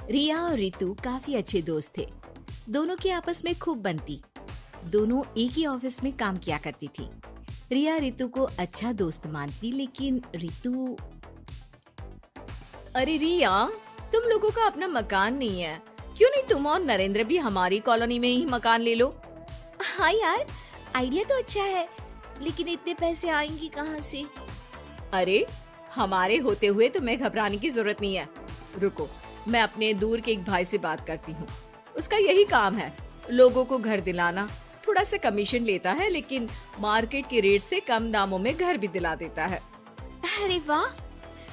रिया और रितु काफी अच्छे दोस्त थे। दोनों की आपस में खूब बनती। दोनों एक ही ऑफिस में काम किया करती थी। रिया रितु को अच्छा दोस्त मानती, लेकिन रितु। अरे रिया, तुम लोगों का अपना मकान नहीं है, क्यों नहीं तुम और नरेंद्र भी हमारी कॉलोनी में ही मकान ले लो? हाँ यार, आइडिया तो अच्छा है, लेकिन इतने पैसे आएंगे कहाँ से? अरे, हमारे होते हुए तुम्हें घबराने की जरूरत नहीं है। रुको, मैं अपने दूर के एक भाई से बात करती हूँ। उसका यही काम है, लोगों को घर दिलाना। थोड़ा सा कमीशन लेता है, लेकिन मार्केट के रेट से कम दामों में घर भी दिला देता है। अरे वाह,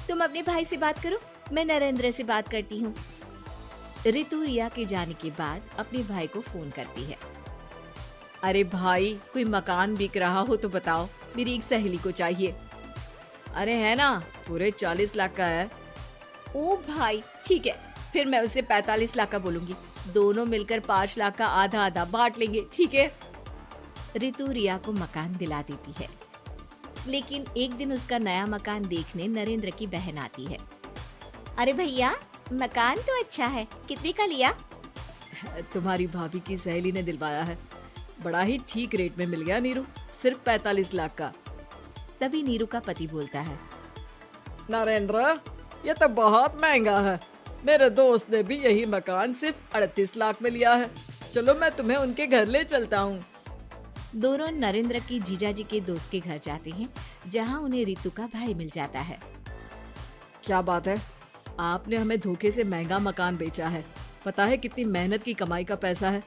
तुम अपने भाई से बात करो, मैं नरेंद्र से बात करती हूँ। रितु रिया के जाने के बाद अपने भाई को फोन करती है। अरे भाई, कोई मकान बिक रहा हो तो बताओ, मेरी एक सहेली को चाहिए। अरे है ना, पूरे 40 लाख का है। ओ भाई, ठीक है, फिर मैं उसे 45 लाख का बोलूंगी। दोनों मिलकर 5 लाख का आधा आधा बांट लेंगे, ठीक है? रितु रिया को मकान दिला देती है, लेकिन एक दिन उसका नया मकान देखने नरेंद्र की बहन आती है। अरे भैया, मकान तो अच्छा है, कितने का लिया? तुम्हारी भाभी की सहेली ने दिलवाया है, बड़ा ही ठीक रेट में मिल गया नीरू, सिर्फ 45 लाख का। तभी नीरू का पति बोलता है, नरेंद्र, ये तो बहुत महंगा है। मेरे दोस्त ने भी यही मकान सिर्फ 38 लाख में लिया है। चलो मैं तुम्हें उनके घर ले चलता हूँ। दोनों नरेंद्र की जीजाजी के दोस्त के घर जाते हैं, जहाँ उन्हें रितु का भाई मिल जाता है। क्या बात है, आपने हमें धोखे से महंगा मकान बेचा है। पता है कितनी मेहनत की कमाई का पैसा है।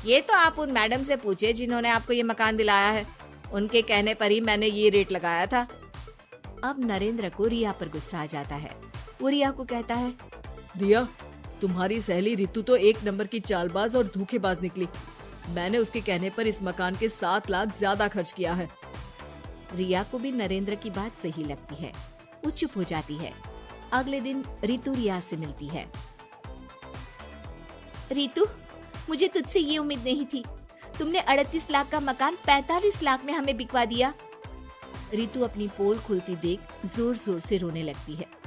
ये तो आप उन मैडम से पूछे जिन्होंने आपको ये मकान दिलाया है, उनके कहने पर ही मैंने ये रेट लगाया था। अब नरेंद्र को रिया पर गुस्सा आ जाता है। वो रिया को कहता है, रिया, तुम्हारी सहेली रितु तो एक नंबर की चालबाज और धोखेबाज निकली। मैंने उसके कहने पर इस मकान के 7 लाख ज्यादा खर्च किया है। रिया को भी नरेंद्र की बात सही लगती है। वो चुप हो जाती है। अगले दिन रितु रिया से मिलती है। रितु, मुझे तुझसे ये उम्मीद नहीं थी। तुमने 38 लाख का मकान 45 लाख में हमें बिकवा दिया। रितु अपनी पोल खुलती देख जोर जोर से रोने लगती है।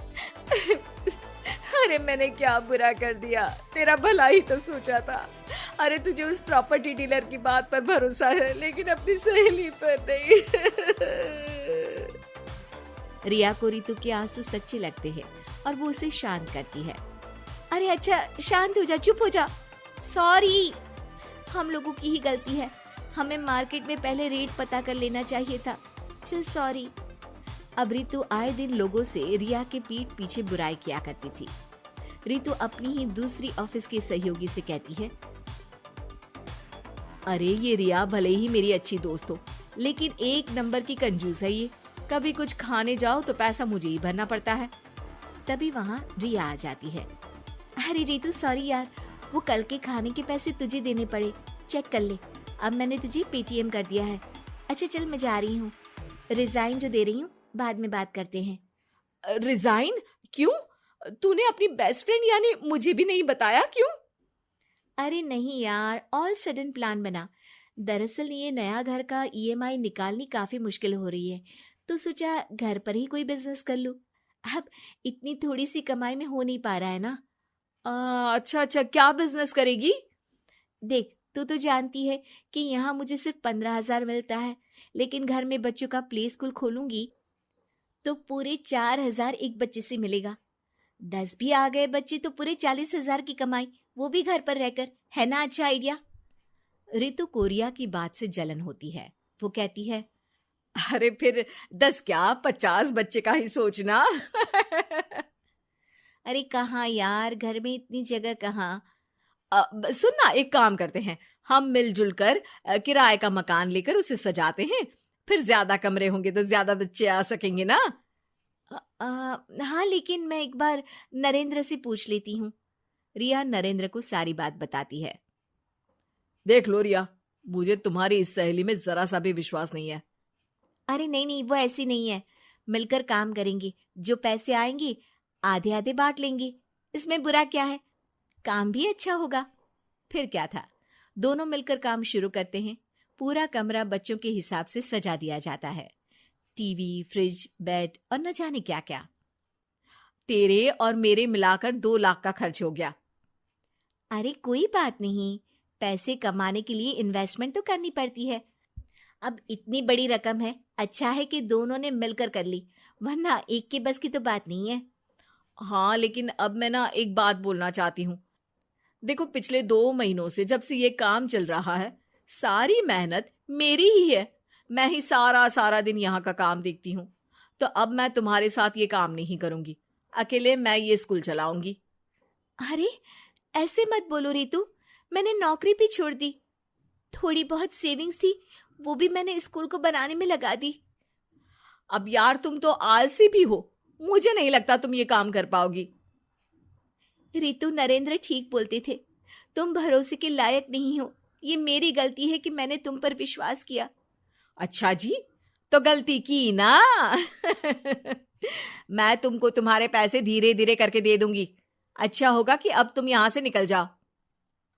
अरे मैंने क्या बुरा कर दिया, तेरा भला ही तो सोचा था। अरे तुझे उस प्रॉपर्टी डीलर की बात पर भरोसा है, लेकिन अपनी सहेली पर नहीं। रिया को रितु के आंसू सच्चे लगते हैं और वो उसे शांत करती है। अरे अच्छा, शांत हो जा, चुप हो जा। सॉरी, हम लोगों की ही गलती है। हमें मार्केट में पहले रेट पता कर लेना चाहिए था। चल सॉरी। अब रितु आए दिन लोगों से रिया के पीठ पीछे बुराई किया करती थी। रितु अपनी ही दूसरी ऑफिस के सहयोगी से कहती है, अरे ये रिया भले ही मेरी अच्छी दोस्त हो, लेकिन एक नंबर की कंजूस है ये। कभी कुछ खाने जाओ तो पैसा मुझे ही भरना पड़ता है। तभी वहाँ रिया आ जाती है। अरे रितु, सॉरी यार, वो कल के खाने के पैसे तुझे देने पड़े, चेक कर ले। अब मैंने तुझे पेटीएम कर दिया है। अच्छा चल, मैं जा रही हूँ। रिजाइन जो दे रही हूँ, बाद में बात करते हैं। रिजाइन? क्यों? तूने अपनी बेस्ट फ्रेंड यानी मुझे भी नहीं बताया, क्यों? अरे नहीं यार, ऑल सडन प्लान बना। दरअसल ये नया घर का ईएमआई निकालनी काफी मुश्किल हो रही है, तो सोचा घर पर ही कोई बिजनेस कर लूं। अब इतनी थोड़ी सी कमाई में हो नहीं पा रहा है ना। अच्छा, क्या बिजनेस करेगी? देख, तू तो जानती है कि यहाँ मुझे सिर्फ 15,000 मिलता है, लेकिन घर में बच्चों का प्ले स्कूल खोलूंगी तो पूरे 4,000 एक बच्चे से मिलेगा। 10 भी आ गए बच्चे तो पूरे 40,000 की कमाई, वो भी घर पर रहकर। है ना अच्छा आइडिया? रितु को रिया की बात से जलन होती है। वो कहती है, अरे फिर 10 क्या 50 बच्चे का ही सोचना। अरे कहाँ यार, घर में इतनी जगह कहाँ। सुन ना, एक काम करते हैं, हम मिलजुल कर किराए का मकान लेकर उसे सजाते हैं। फिर ज्यादा कमरे होंगे तो ज्यादा बच्चे आ सकेंगे ना। हाँ, लेकिन मैं एक बार नरेंद्र से पूछ लेती हूँ। रिया नरेंद्र को सारी बात बताती है। देख लो रिया, मुझे तुम्हारी इस सहेली में जरा सा भी विश्वास नहीं है। अरे नहीं, वो ऐसी नहीं है। मिलकर काम करेंगे, जो पैसे आएंगे आधे आधे बांट लेंगे। इसमें बुरा क्या है, काम भी अच्छा होगा। फिर क्या था, दोनों मिलकर काम शुरू करते हैं। पूरा कमरा बच्चों के हिसाब से सजा दिया जाता है। टीवी, फ्रिज, बेड और न जाने क्या क्या। तेरे और मेरे मिलाकर 2 लाख का खर्च हो गया। अरे कोई बात नहीं, पैसे कमाने के लिए इन्वेस्टमेंट तो करनी पड़ती है। अब इतनी बड़ी रकम है, अच्छा है कि दोनों ने मिलकर कर ली, वरना एक के बस की तो बात नहीं है। हाँ, लेकिन अब मैं ना एक बात बोलना चाहती हूँ। देखो, पिछले 2 महीनों से जब से ये काम चल रहा है, सारी मेहनत मेरी ही है। मैं ही सारा दिन यहाँ का काम देखती हूँ। तो अब मैं तुम्हारे साथ ये काम नहीं करूंगी। अकेले मैं ये स्कूल चलाऊंगी। अरे ऐसे मत बोलो रितु, मैंने नौकरी भी छोड़ दी। थोड़ी बहुत सेविंग्स थी, वो भी मैंने स्कूल को बनाने में लगा दी। अब यार, तुम तो आलसी भी हो। मुझे नहीं लगता तुम ये काम कर पाओगी। रितु, नरेंद्र ठीक बोलते थे, तुम भरोसे के लायक नहीं हो। ये मेरी गलती है कि मैंने तुम पर विश्वास किया। अच्छा जी, तो गलती की ना। मैं तुमको तुम्हारे पैसे धीरे धीरे करके दे दूंगी। अच्छा होगा कि अब तुम यहां से निकल जाओ।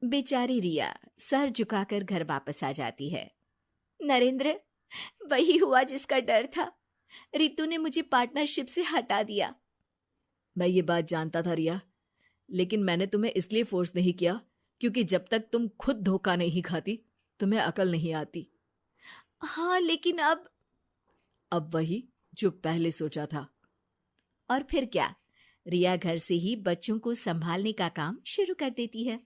बेचारी रिया सर झुकाकर घर वापस आ जाती है। नरेंद्र, वही हुआ जिसका डर था। रितु ने मुझे पार्टनरशिप से हटा दिया। मैं ये बात जानता था रिया, लेकिन मैंने तुम्हें इसलिए फोर्स नहीं किया क्योंकि जब तक तुम खुद धोखा नहीं खाती, तुम्हें अकल नहीं आती। हाँ, लेकिन अब वही जो पहले सोचा था। और फिर क्या, रिया घर से ही बच्चों को संभालने का काम शुरू कर देती है।